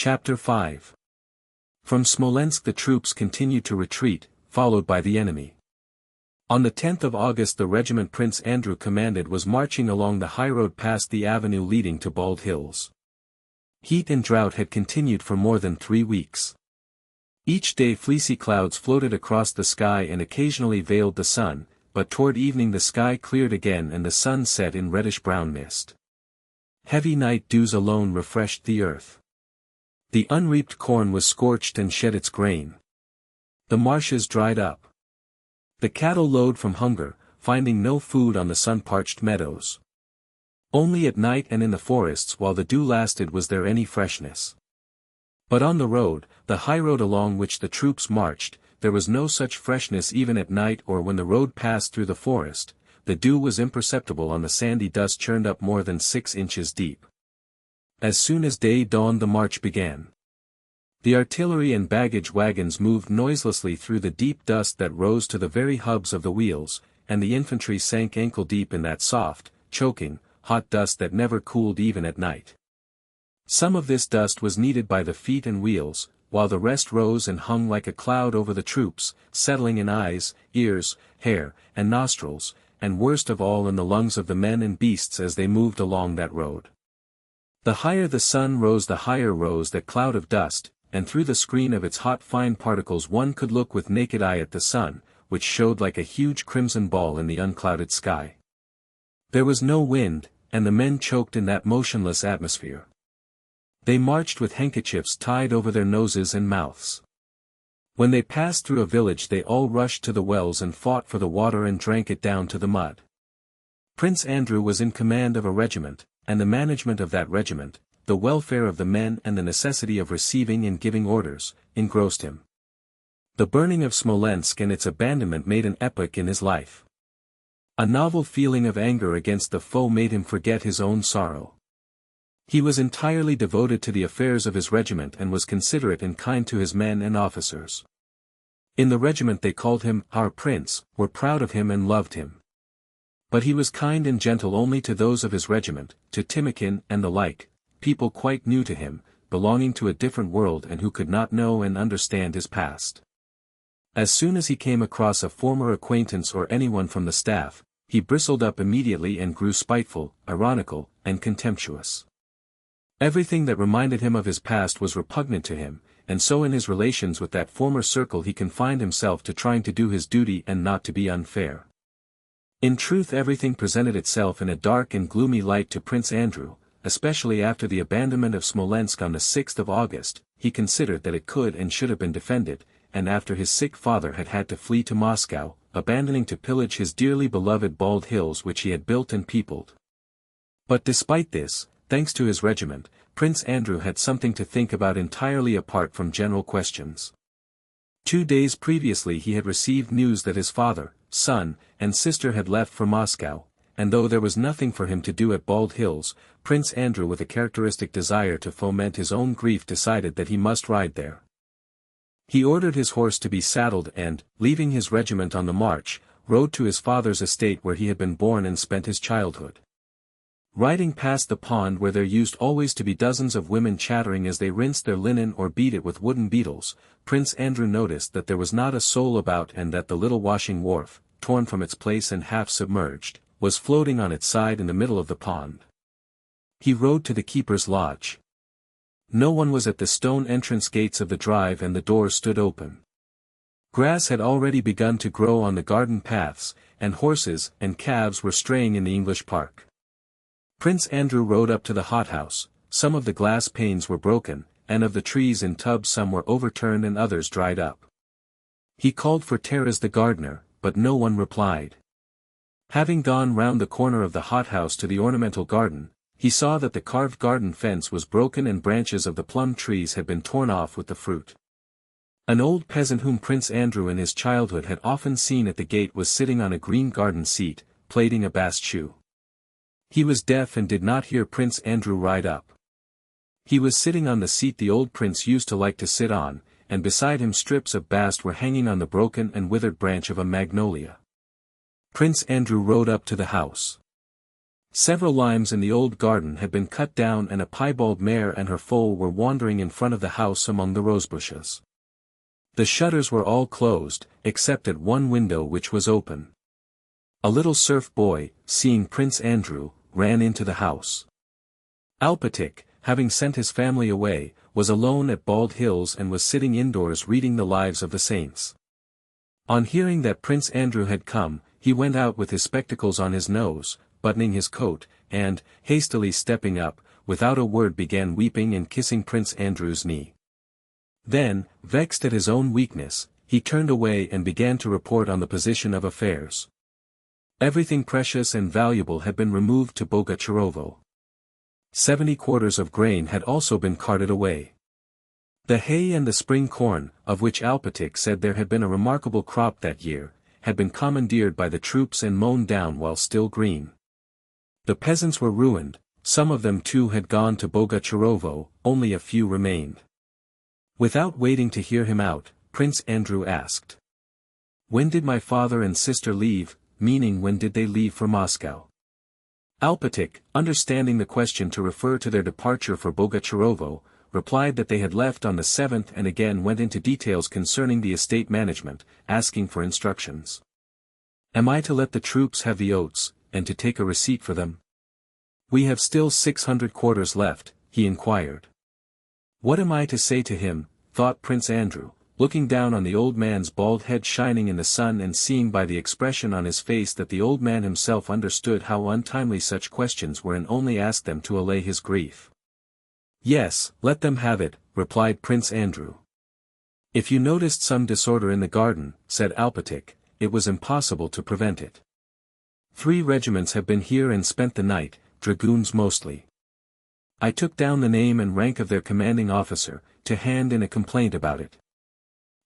Chapter 5. From Smolensk the troops continued to retreat, followed by the enemy. On the 10th of August the regiment Prince Andrew commanded was marching along the highroad past the avenue leading to Bald Hills. Heat and drought had continued for more than 3 weeks. Each day fleecy clouds floated across the sky and occasionally veiled the sun, but toward evening the sky cleared again and the sun set in reddish-brown mist. Heavy night dews alone refreshed the earth. The unreaped corn was scorched and shed its grain. The marshes dried up. The cattle lowed from hunger, finding no food on the sun-parched meadows. Only at night and in the forests while the dew lasted was there any freshness. But on the road, the highroad along which the troops marched, there was no such freshness even at night or when the road passed through the forest. The dew was imperceptible on the sandy dust churned up more than 6 inches deep. As soon as day dawned the march began. The artillery and baggage wagons moved noiselessly through the deep dust that rose to the very hubs of the wheels, and the infantry sank ankle-deep in that soft, choking, hot dust that never cooled even at night. Some of this dust was kneaded by the feet and wheels, while the rest rose and hung like a cloud over the troops, settling in eyes, ears, hair, and nostrils, and worst of all in the lungs of the men and beasts as they moved along that road. The higher the sun rose the higher rose that cloud of dust, and through the screen of its hot fine particles one could look with naked eye at the sun, which showed like a huge crimson ball in the unclouded sky. There was no wind, and the men choked in that motionless atmosphere. They marched with handkerchiefs tied over their noses and mouths. When they passed through a village they all rushed to the wells and fought for the water and drank it down to the mud. Prince Andrew was in command of a regiment, and the management of that regiment, the welfare of the men and the necessity of receiving and giving orders, engrossed him. The burning of Smolensk and its abandonment made an epoch in his life. A novel feeling of anger against the foe made him forget his own sorrow. He was entirely devoted to the affairs of his regiment and was considerate and kind to his men and officers. In the regiment they called him our prince, were proud of him and loved him. But he was kind and gentle only to those of his regiment, to Timokhin and the like, people quite new to him, belonging to a different world and who could not know and understand his past. As soon as he came across a former acquaintance or anyone from the staff, he bristled up immediately and grew spiteful, ironical, and contemptuous. Everything that reminded him of his past was repugnant to him, and so in his relations with that former circle he confined himself to trying to do his duty and not to be unfair. In truth everything presented itself in a dark and gloomy light to Prince Andrew, especially after the abandonment of Smolensk on the 6th of August, he considered that it could and should have been defended, and after his sick father had had to flee to Moscow, abandoning to pillage his dearly beloved Bald Hills which he had built and peopled. But despite this, thanks to his regiment, Prince Andrew had something to think about entirely apart from general questions. 2 days previously he had received news that his father, son, and sister had left for Moscow, and though there was nothing for him to do at Bald Hills, Prince Andrew with a characteristic desire to foment his own grief decided that he must ride there. He ordered his horse to be saddled and, leaving his regiment on the march, rode to his father's estate where he had been born and spent his childhood. Riding past the pond where there used always to be dozens of women chattering as they rinsed their linen or beat it with wooden beetles, Prince Andrew noticed that there was not a soul about and that the little washing wharf, torn from its place and half submerged, was floating on its side in the middle of the pond. He rode to the keeper's lodge. No one was at the stone entrance gates of the drive and the doors stood open. Grass had already begun to grow on the garden paths, and horses and calves were straying in the English park. Prince Andrew rode up to the hothouse. Some of the glass panes were broken, and of the trees in tubs some were overturned and others dried up. He called for Taras the gardener, but no one replied. Having gone round the corner of the hothouse to the ornamental garden, he saw that the carved garden fence was broken and branches of the plum trees had been torn off with the fruit. An old peasant whom Prince Andrew in his childhood had often seen at the gate was sitting on a green garden seat, plaiting a bast shoe. He was deaf and did not hear Prince Andrew ride up. He was sitting on the seat the old prince used to like to sit on, and beside him strips of bast were hanging on the broken and withered branch of a magnolia. Prince Andrew rode up to the house. Several limes in the old garden had been cut down and a piebald mare and her foal were wandering in front of the house among the rosebushes. The shutters were all closed, except at one window which was open. A little serf boy, seeing Prince Andrew, ran into the house. Alpátych, having sent his family away, was alone at Bald Hills and was sitting indoors reading the lives of the saints. On hearing that Prince Andrew had come, he went out with his spectacles on his nose, buttoning his coat, and, hastily stepping up, without a word began weeping and kissing Prince Andrew's knee. Then, vexed at his own weakness, he turned away and began to report on the position of affairs. Everything precious and valuable had been removed to Bogucharovo. 70 quarters of grain had also been carted away. The hay and the spring corn, of which Alpátych said there had been a remarkable crop that year, had been commandeered by the troops and mown down while still green. The peasants were ruined, some of them too had gone to Bogucharovo, only a few remained. Without waiting to hear him out, Prince Andrew asked, "When did my father and sister leave, meaning when did they leave for Moscow?" Alpátych, understanding the question to refer to their departure for Bogucharovo, replied that they had left on the 7th and again went into details concerning the estate management, asking for instructions. "Am I to let the troops have the oats, and to take a receipt for them? We have still 600 quarters left," he inquired. "What am I to say to him?" thought Prince Andrew, looking down on the old man's bald head shining in the sun and seeing by the expression on his face that the old man himself understood how untimely such questions were and only asked them to allay his grief. "Yes, let them have it," replied Prince Andrew. "If you noticed some disorder in the garden," said Alpátych, "it was impossible to prevent it. 3 regiments have been here and spent the night, dragoons mostly. I took down the name and rank of their commanding officer, to hand in a complaint about it."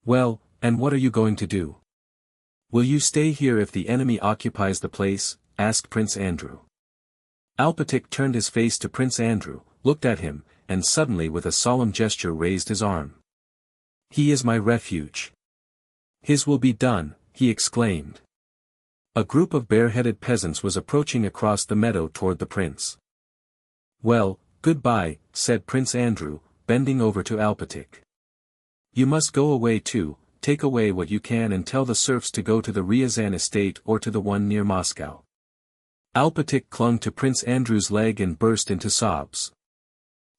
"Well, and what are you going to do? Will you stay here if the enemy occupies the place?" asked Prince Andrew. Alpátych turned his face to Prince Andrew, looked at him, and suddenly with a solemn gesture raised his arm. "He is my refuge. His will be done," he exclaimed. A group of bareheaded peasants was approaching across the meadow toward the prince. "Well, good-bye," said Prince Andrew, bending over to Alpátych. "You must go away too, take away what you can and tell the serfs to go to the Ryazan estate or to the one near Moscow." Alpátych clung to Prince Andrew's leg and burst into sobs.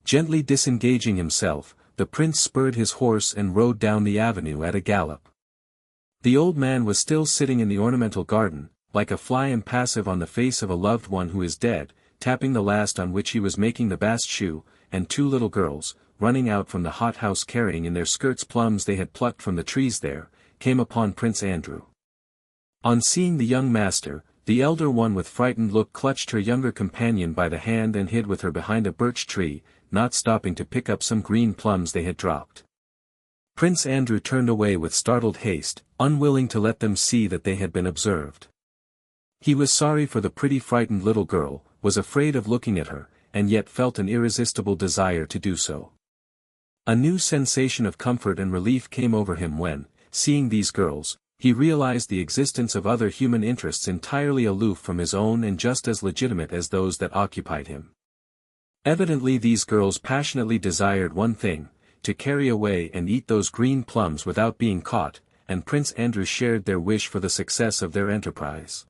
Gently disengaging himself, the prince spurred his horse and rode down the avenue at a gallop. The old man was still sitting in the ornamental garden, like a fly impassive on the face of a loved one who is dead, tapping the last on which he was making the bast shoe, and 2 little girls, running out from the hothouse carrying in their skirts plums they had plucked from the trees there, came upon Prince Andrew. On seeing the young master, the elder one with frightened look clutched her younger companion by the hand and hid with her behind a birch tree, not stopping to pick up some green plums they had dropped. Prince Andrew turned away with startled haste, unwilling to let them see that they had been observed. He was sorry for the pretty frightened little girl, was afraid of looking at her, and yet felt an irresistible desire to do so. A new sensation of comfort and relief came over him when, seeing these girls, he realized the existence of other human interests entirely aloof from his own and just as legitimate as those that occupied him. Evidently these girls passionately desired one thing, to carry away and eat those green plums without being caught, and Prince Andrew shared their wish for the success of their enterprise.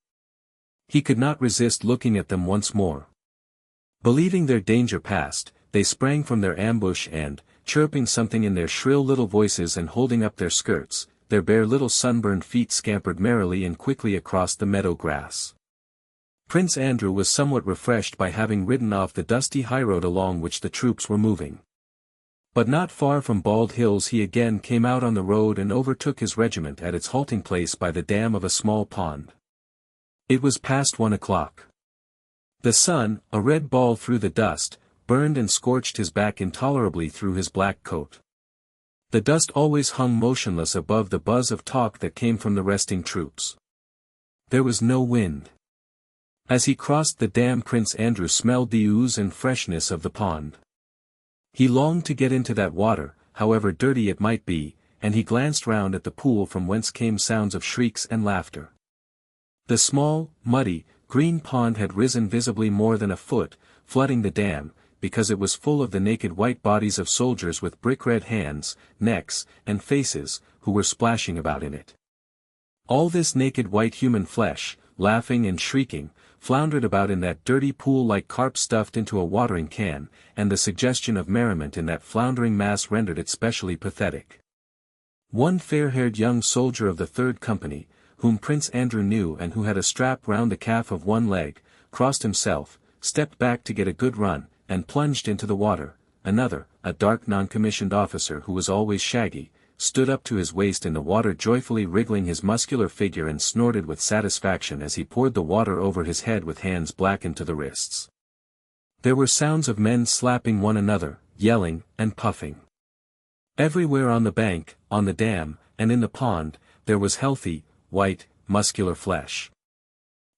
He could not resist looking at them once more. Believing their danger past, they sprang from their ambush and, chirping something in their shrill little voices and holding up their skirts, their bare little sunburned feet scampered merrily and quickly across the meadow grass. Prince Andrew was somewhat refreshed by having ridden off the dusty highroad along which the troops were moving. But not far from Bald Hills he again came out on the road and overtook his regiment at its halting place by the dam of a small pond. It was past 1 o'clock. The sun, a red ball through the dust, burned and scorched his back intolerably through his black coat. The dust always hung motionless above the buzz of talk that came from the resting troops. There was no wind. As he crossed the dam Prince Andrew smelled the ooze and freshness of the pond. He longed to get into that water, however dirty it might be, and he glanced round at the pool from whence came sounds of shrieks and laughter. The small, muddy, green pond had risen visibly more than a foot, flooding the dam, because it was full of the naked white bodies of soldiers with brick-red hands, necks, and faces, who were splashing about in it. All this naked white human flesh, laughing and shrieking, floundered about in that dirty pool like carp stuffed into a watering can, and the suggestion of merriment in that floundering mass rendered it specially pathetic. One fair-haired young soldier of the 3rd Company, whom Prince Andrew knew and who had a strap round the calf of one leg, crossed himself, stepped back to get a good run, and plunged into the water. Another, a dark non-commissioned officer who was always shaggy, stood up to his waist in the water joyfully wriggling his muscular figure and snorted with satisfaction as he poured the water over his head with hands blackened to the wrists. There were sounds of men slapping one another, yelling, and puffing. Everywhere on the bank, on the dam, and in the pond, there was healthy, white, muscular flesh.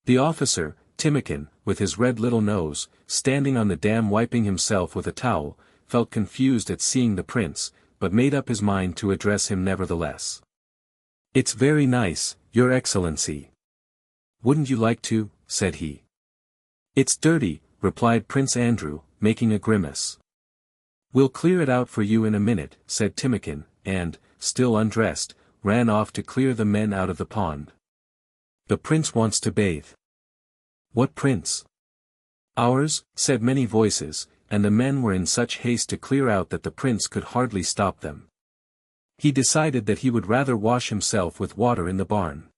The officer, Timokhin, with his red little nose, standing on the dam wiping himself with a towel, felt confused at seeing the prince, but made up his mind to address him nevertheless. "It's very nice, Your Excellency. Wouldn't you like to?" said he. "It's dirty," replied Prince Andrew, making a grimace. "We'll clear it out for you in a minute," said Timokhin, and, still undressed, ran off to clear the men out of the pond. "The prince wants to bathe." "What prince?" "Ours," said many voices, and the men were in such haste to clear out that the prince could hardly stop them. He decided that he would rather wash himself with water in the barn.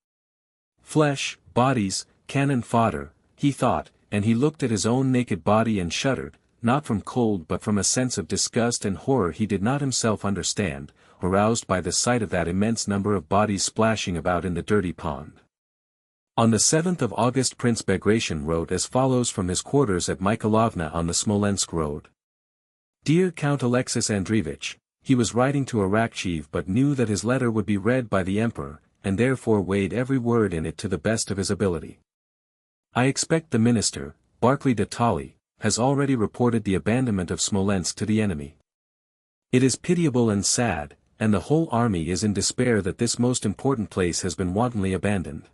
Flesh, bodies, cannon fodder, he thought, and he looked at his own naked body and shuddered, not from cold but from a sense of disgust and horror he did not himself understand, aroused by the sight of that immense number of bodies splashing about in the dirty pond. On the 7th of August Prince Bagration wrote as follows from his quarters at Mikhailovna on the Smolensk road. Dear Count Alexis Andreevich, he was writing to Arakcheev but knew that his letter would be read by the Emperor, and therefore weighed every word in it to the best of his ability. I expect the minister, Barclay de Tolly, has already reported the abandonment of Smolensk to the enemy. It is pitiable and sad, and the whole army is in despair that this most important place has been wantonly abandoned.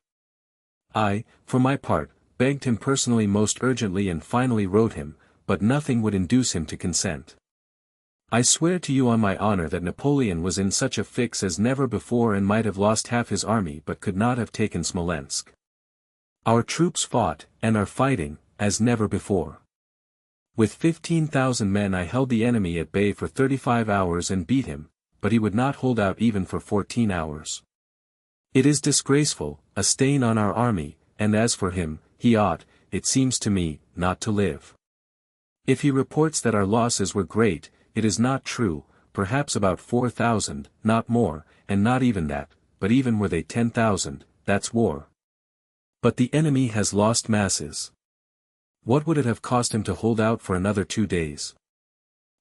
I, for my part, begged him personally most urgently and finally wrote him, but nothing would induce him to consent. I swear to you on my honor that Napoleon was in such a fix as never before and might have lost half his army but could not have taken Smolensk. Our troops fought, and are fighting, as never before. With 15,000 men I held the enemy at bay for 35 hours and beat him, but he would not hold out even for 14 hours. It is disgraceful, a stain on our army, and as for him, he ought, it seems to me, not to live. If he reports that our losses were great, it is not true, perhaps about 4,000, not more, and not even that, but even were they 10,000, that's war. But the enemy has lost masses. What would it have cost him to hold out for another 2 days?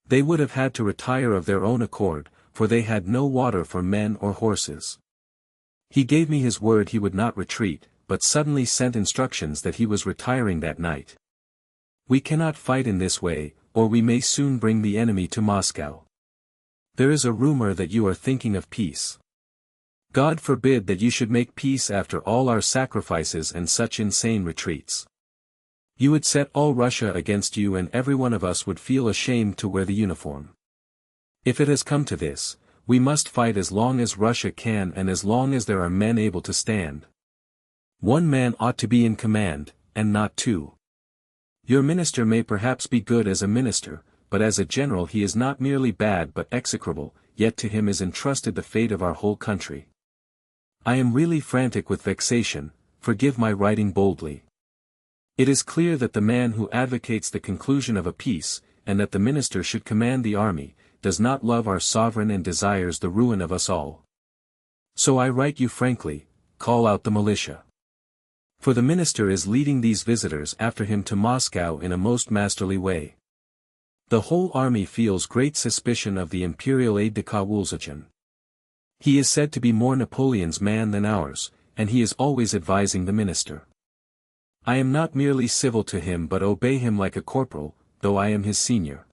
They would have had to retire of their own accord, for they had no water for men or horses. He gave me his word he would not retreat, but suddenly sent instructions that he was retiring that night. We cannot fight in this way, or we may soon bring the enemy to Moscow. There is a rumor that you are thinking of peace. God forbid that you should make peace after all our sacrifices and such insane retreats. You would set all Russia against you and every one of us would feel ashamed to wear the uniform. If it has come to this, we must fight as long as Russia can and as long as there are men able to stand. One man ought to be in command, and not two. Your minister may perhaps be good as a minister, but as a general he is not merely bad but execrable, yet to him is entrusted the fate of our whole country. I am really frantic with vexation, forgive my writing boldly. It is clear that the man who advocates the conclusion of a peace, and that the minister should command the army, does not love our sovereign and desires the ruin of us all. So I write you frankly, call out the militia. For the minister is leading these visitors after him to Moscow in a most masterly way. The whole army feels great suspicion of the imperial aide-de-camp Wolzogen. He is said to be more Napoleon's man than ours, and he is always advising the minister. I am not merely civil to him but obey him like a corporal, though I am his senior.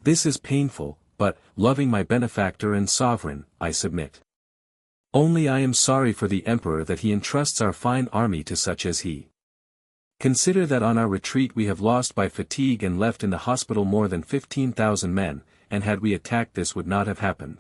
This is painful, but, loving my benefactor and sovereign, I submit. Only I am sorry for the emperor that he entrusts our fine army to such as he. Consider that on our retreat we have lost by fatigue and left in the hospital more than 15,000 men, and had we attacked this would not have happened.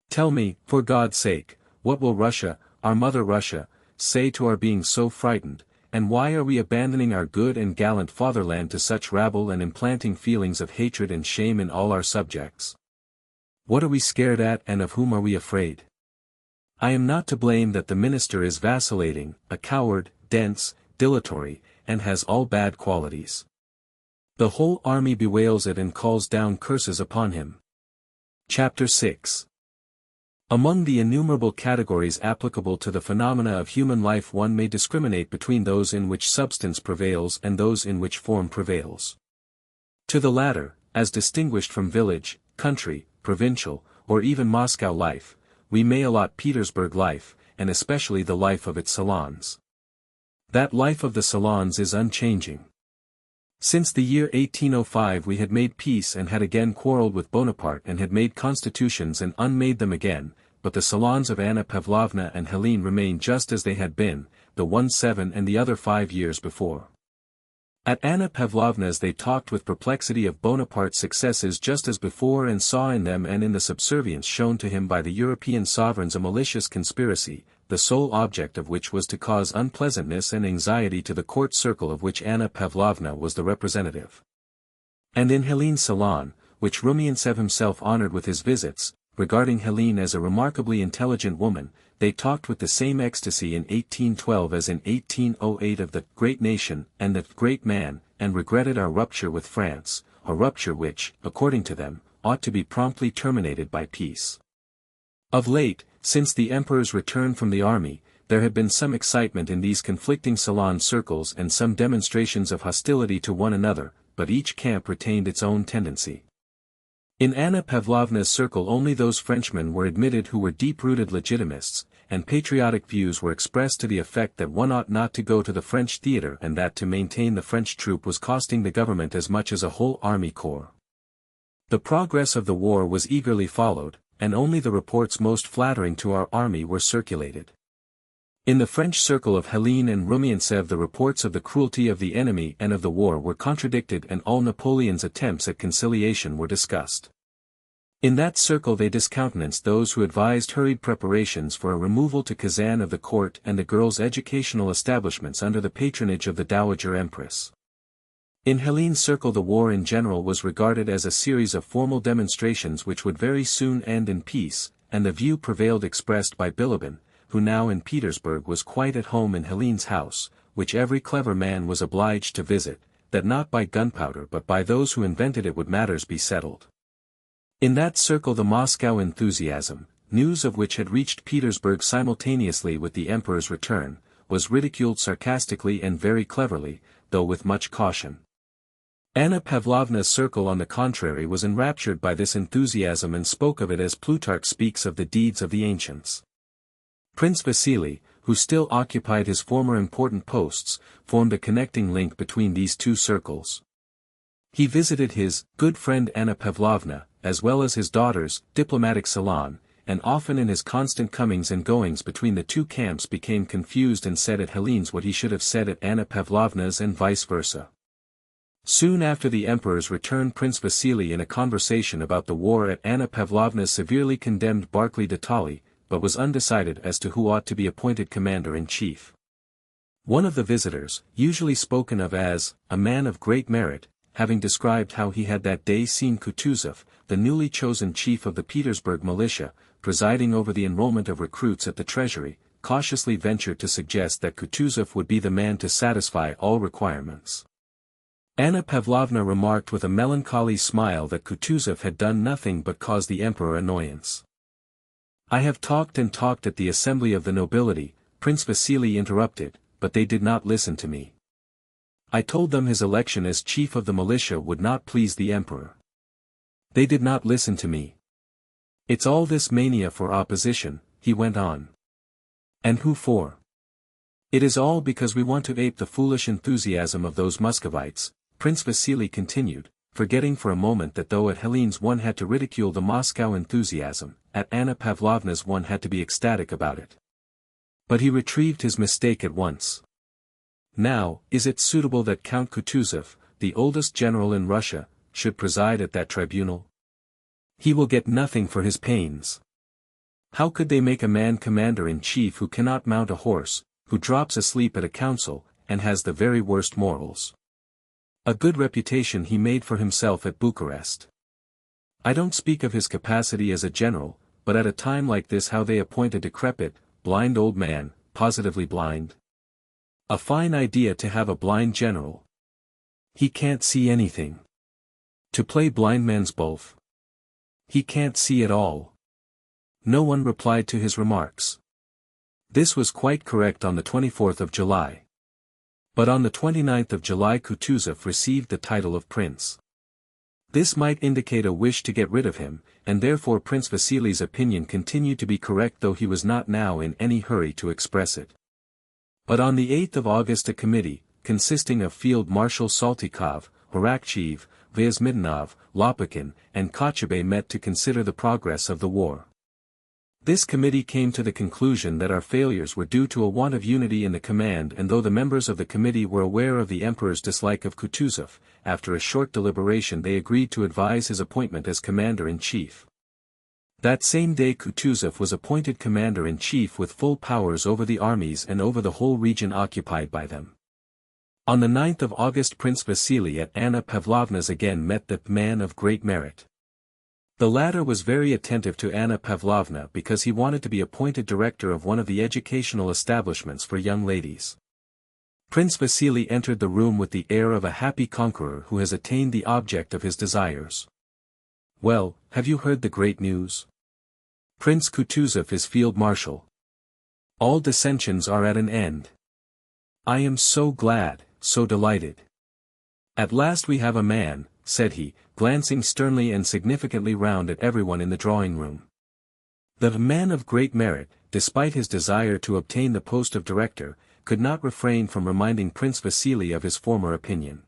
Tell me, for God's sake, what will Russia, our mother Russia, say to our being so frightened, and why are we abandoning our good and gallant fatherland to such rabble and implanting feelings of hatred and shame in all our subjects? What are we scared at and of whom are we afraid? I am not to blame that the minister is vacillating, a coward, dense, dilatory, and has all bad qualities. The whole army bewails it and calls down curses upon him. Chapter 6. Among the innumerable categories applicable to the phenomena of human life one may discriminate between those in which substance prevails and those in which form prevails. To the latter, as distinguished from village, country, provincial, or even Moscow life, we may allot Petersburg life, and especially the life of its salons. That life of the salons is unchanging. Since the year 1805 we had made peace and had again quarrelled with Bonaparte and had made constitutions and unmade them again, but the salons of Anna Pavlovna and Helene remained just as they had been, the one 7 and the other 5 years before. At Anna Pavlovna's they talked with perplexity of Bonaparte's successes just as before and saw in them and in the subservience shown to him by the European sovereigns a malicious conspiracy, the sole object of which was to cause unpleasantness and anxiety to the court circle of which Anna Pavlovna was the representative. And in Helene's salon, which Rumiantsev himself honored with his visits, regarding Helene as a remarkably intelligent woman, they talked with the same ecstasy in 1812 as in 1808 of the great nation and the great man, and regretted our rupture with France, a rupture which, according to them, ought to be promptly terminated by peace. Of late, since the emperor's return from the army, there had been some excitement in these conflicting salon circles and some demonstrations of hostility to one another, but each camp retained its own tendency. In Anna Pavlovna's circle only those Frenchmen were admitted who were deep-rooted legitimists, and patriotic views were expressed to the effect that one ought not to go to the French theatre and that to maintain the French troop was costing the government as much as a whole army corps. The progress of the war was eagerly followed, and only the reports most flattering to our army were circulated. In the French circle of Helene and Rumiantsev the reports of the cruelty of the enemy and of the war were contradicted and all Napoleon's attempts at conciliation were discussed. In that circle they discountenanced those who advised hurried preparations for a removal to Kazan of the court and the girls' educational establishments under the patronage of the Dowager Empress. In Helene's circle the war in general was regarded as a series of formal demonstrations which would very soon end in peace, and the view prevailed expressed by Bilibin, who now in Petersburg was quite at home in Helene's house, which every clever man was obliged to visit, that not by gunpowder but by those who invented it would matters be settled. In that circle the Moscow enthusiasm, news of which had reached Petersburg simultaneously with the emperor's return, was ridiculed sarcastically and very cleverly, though with much caution. Anna Pavlovna's circle on the contrary was enraptured by this enthusiasm and spoke of it as Plutarch speaks of the deeds of the ancients. Prince Vasily, who still occupied his former important posts, formed a connecting link between these two circles. He visited his good friend Anna Pavlovna, as well as his daughter's diplomatic salon, and often in his constant comings and goings between the two camps became confused and said at Helene's what he should have said at Anna Pavlovna's and vice versa. Soon after the emperor's return Prince Vasily in a conversation about the war at Anna Pavlovna's severely condemned Barclay de Tolly, but was undecided as to who ought to be appointed commander-in-chief. One of the visitors, usually spoken of as a man of great merit, having described how he had that day seen Kutuzov, the newly chosen chief of the Petersburg militia, presiding over the enrollment of recruits at the treasury, cautiously ventured to suggest that Kutuzov would be the man to satisfy all requirements. Anna Pavlovna remarked with a melancholy smile that Kutuzov had done nothing but cause the emperor annoyance. I have talked and talked at the assembly of the nobility, Prince Vasily interrupted, but they did not listen to me. I told them his election as chief of the militia would not please the emperor. They did not listen to me. It's all this mania for opposition, he went on. And who for? It is all because we want to ape the foolish enthusiasm of those Muscovites, Prince Vasily continued, forgetting for a moment that though at Helene's one had to ridicule the Moscow enthusiasm, at Anna Pavlovna's one had to be ecstatic about it. But he retrieved his mistake at once. Now, is it suitable that Count Kutuzov, the oldest general in Russia, should preside at that tribunal? He will get nothing for his pains. How could they make a man commander-in-chief who cannot mount a horse, who drops asleep at a council, and has the very worst morals? A good reputation he made for himself at Bucharest. I don't speak of his capacity as a general, but at a time like this how they appoint a decrepit, blind old man, positively blind. A fine idea to have a blind general. He can't see anything. To play blind man's buff. He can't see at all. No one replied to his remarks. This was quite correct on the 24th of July. But on the 29th of July Kutuzov received the title of prince. This might indicate a wish to get rid of him, and therefore Prince Vasili's opinion continued to be correct though he was not now in any hurry to express it. But on the 8th of August a committee, consisting of Field Marshal Saltykov, Arakcheyev, Vyazmitynov, Lopukhin, and Kochubey met to consider the progress of the war. This committee came to the conclusion that our failures were due to a want of unity in the command, and though the members of the committee were aware of the emperor's dislike of Kutuzov, after a short deliberation they agreed to advise his appointment as commander-in-chief. That same day Kutuzov was appointed commander-in-chief with full powers over the armies and over the whole region occupied by them. On the 9th of August Prince Vasily at Anna Pavlovna's again met the man of great merit. The latter was very attentive to Anna Pavlovna because he wanted to be appointed director of one of the educational establishments for young ladies. Prince Vasily entered the room with the air of a happy conqueror who has attained the object of his desires. Well, have you heard the great news? Prince Kutuzov is field marshal. All dissensions are at an end. I am so glad, so delighted. At last we have a man, said he, glancing sternly and significantly round at everyone in the drawing-room. The man of great merit, despite his desire to obtain the post of director, could not refrain from reminding Prince Vasily of his former opinion.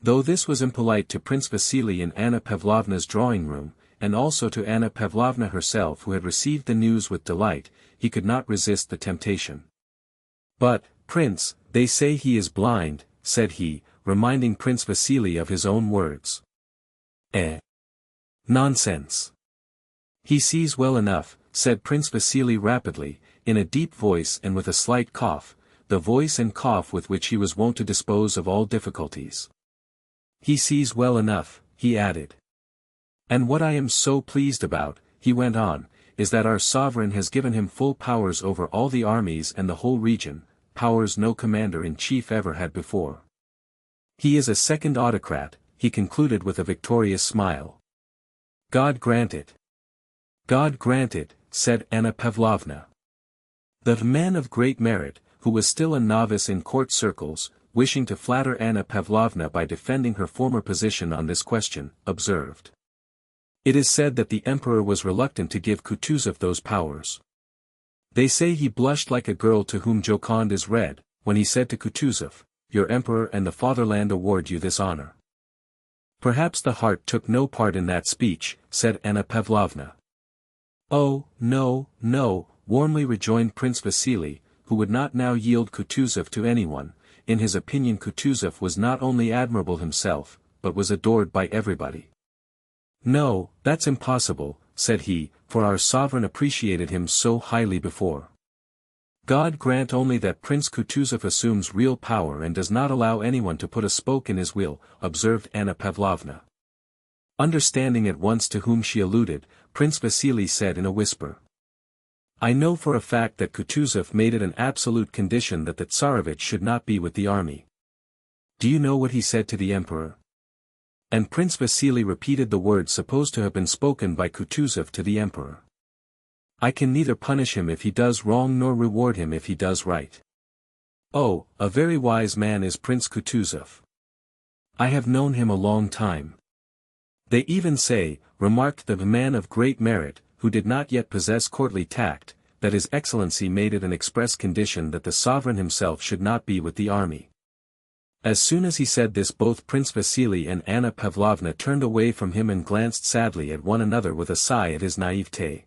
Though this was impolite to Prince Vasily in Anna Pavlovna's drawing-room, and also to Anna Pavlovna herself who had received the news with delight, he could not resist the temptation. But, Prince, they say he is blind, said he, reminding Prince Vasily of his own words. Nonsense. He sees well enough, said Prince Vasily rapidly, in a deep voice and with a slight cough, the voice and cough with which he was wont to dispose of all difficulties. He sees well enough, he added. And what I am so pleased about, he went on, is that our sovereign has given him full powers over all the armies and the whole region, powers no commander-in-chief ever had before. He is a second autocrat, he concluded with a victorious smile. God grant it. God grant it, said Anna Pavlovna. The man of great merit, who was still a novice in court circles, wishing to flatter Anna Pavlovna by defending her former position on this question, observed. It is said that the emperor was reluctant to give Kutuzov those powers. They say he blushed like a girl to whom Joconde is read, when he said to Kutuzov, "Your emperor and the fatherland award you this honor." Perhaps the heart took no part in that speech, said Anna Pavlovna. Oh, no, no, warmly rejoined Prince Vasily, who would not now yield Kutuzov to anyone. In his opinion Kutuzov was not only admirable himself, but was adored by everybody. No, that's impossible, said he, for our sovereign appreciated him so highly before. God grant only that Prince Kutuzov assumes real power and does not allow anyone to put a spoke in his wheel, observed Anna Pavlovna. Understanding at once to whom she alluded, Prince Vasily said in a whisper. I know for a fact that Kutuzov made it an absolute condition that the Tsarevich should not be with the army. Do you know what he said to the emperor? And Prince Vasily repeated the words supposed to have been spoken by Kutuzov to the emperor. I can neither punish him if he does wrong nor reward him if he does right. Oh, a very wise man is Prince Kutuzov. I have known him a long time. They even say, remarked the man of great merit, who did not yet possess courtly tact, that His Excellency made it an express condition that the sovereign himself should not be with the army. As soon as he said this both Prince Vasily and Anna Pavlovna turned away from him and glanced sadly at one another with a sigh at his naivete.